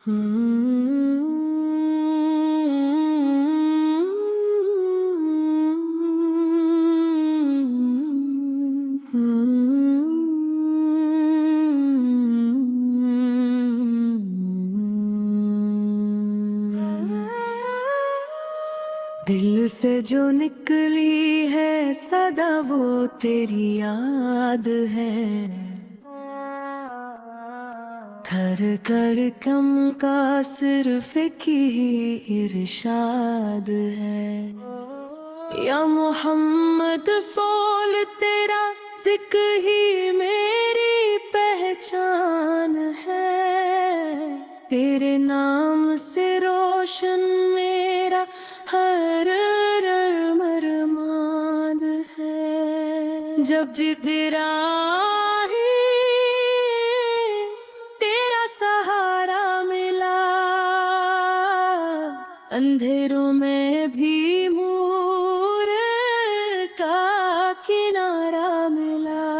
دل سے جو نکلی ہے صدا وہ تیری یاد ہے، تھر کر کم کا صرف ایک ہی ارشاد ہے۔ یا محمد فول تیرا ذکر ہی میری پہچان ہے، تیرے نام سے روشن میرا ہر ارمان ہے۔ جب جبراہی تیرا سہارا ملا، اندھیروں میں بھی نور کا کنارہ ملا،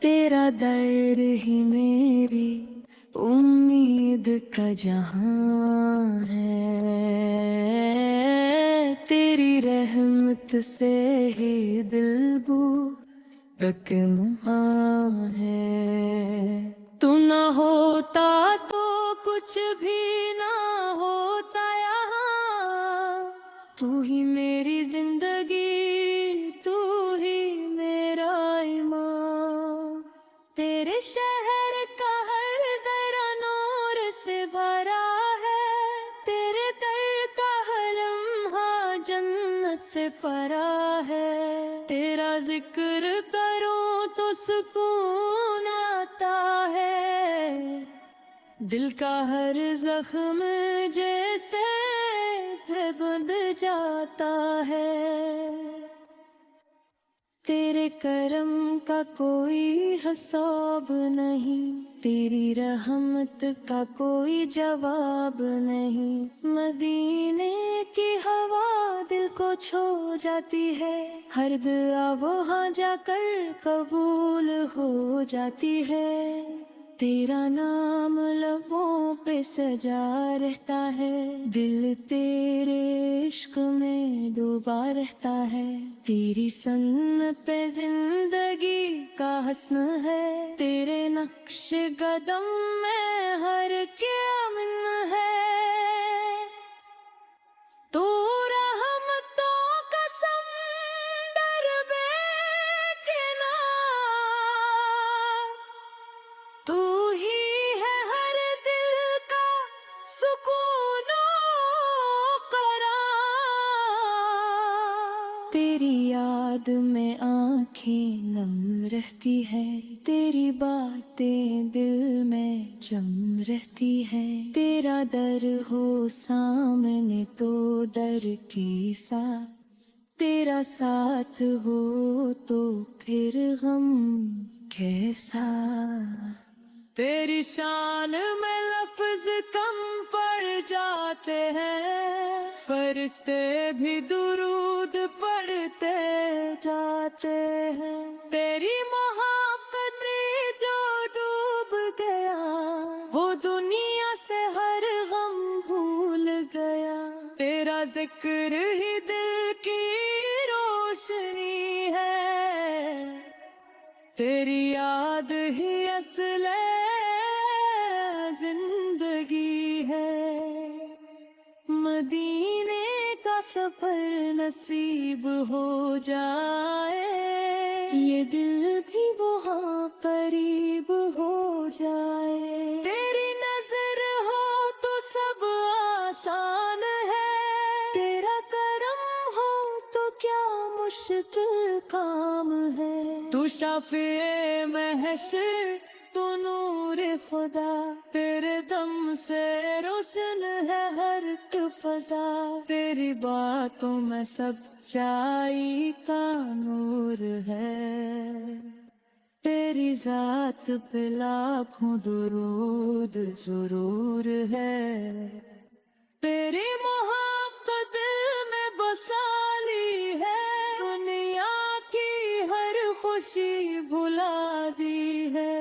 تیرا در ہی میری امید کا جہاں ہے، تیری رحمت سے ہی دل تک مہاں ہے۔ تو نہ ہوتا تو کچھ بھی نہ ہوتا یہاں، تو ہی میری زندگی، تو ہی میرا ایمان، تیرے شہر کا ہر ذرا نور سے بھرا ہے، تیرے در کا ہر لمحہ جنت سے بھرا ہے، تیرا ذکر کروں تو سکون آتا ہے، دل کا ہر زخم جیسے بند جاتا ہے، تیرے کرم کا کوئی حساب نہیں، تیری رحمت کا کوئی جواب نہیں، مدینے کی ہوا دل کو چھو جاتی ہے، ہر دعا وہاں جا کر قبول ہو جاتی ہے، تیرا نام لبوں پہ سجا رہتا ہے، دل تیرے عشق میں ڈوبا رہتا ہے، تیری سن پہ زندگی کا حسن ہے، تیرے نقش قدم میں ہر کیا من ہے، تو رحمتوں کا سمندر بے کنار، تو ہی ہے ہر دل کا سکون و قرار، تیری یاد میں آنکھیں نم رہتی ہے، تیری باتیں دل میں جم رہتی ہے، تیرا در ہو سامنے تو ڈر کی ساتھ، تیرا ساتھ ہو تو پھر غم کیسا، تیری شان میں لفظ کم پڑ جاتے ہیں، فرشتے بھی درود پڑھتے جاتے ہیں، تیری محبت میں جو ڈوب گیا، وہ دنیا سے ہر غم بھول گیا، تیرا ذکر ہی دل کی روشنی ہے، تیری یاد ہی اصل زندگی ہے، مدینے کا سفر نصیب ہو جائے، یہ دل بھی وہاں قریب ہو جائے، تیری نظر ہو تو سب آسان ہے، تیرا کرم ہو تو کیا مشکل کام ہے، تو شافع محشر، تو نور خدا، تیرے دم سے روشن ہے ہر ایک فضا، تیری باتوں میں سچائی کا نور ہے، تیری ذات پہ لاکھوں درود ضرور ہے، تیری محبت دل میں بسا لی ہے، دنیا کی ہر خوشی بھلا دی ہے،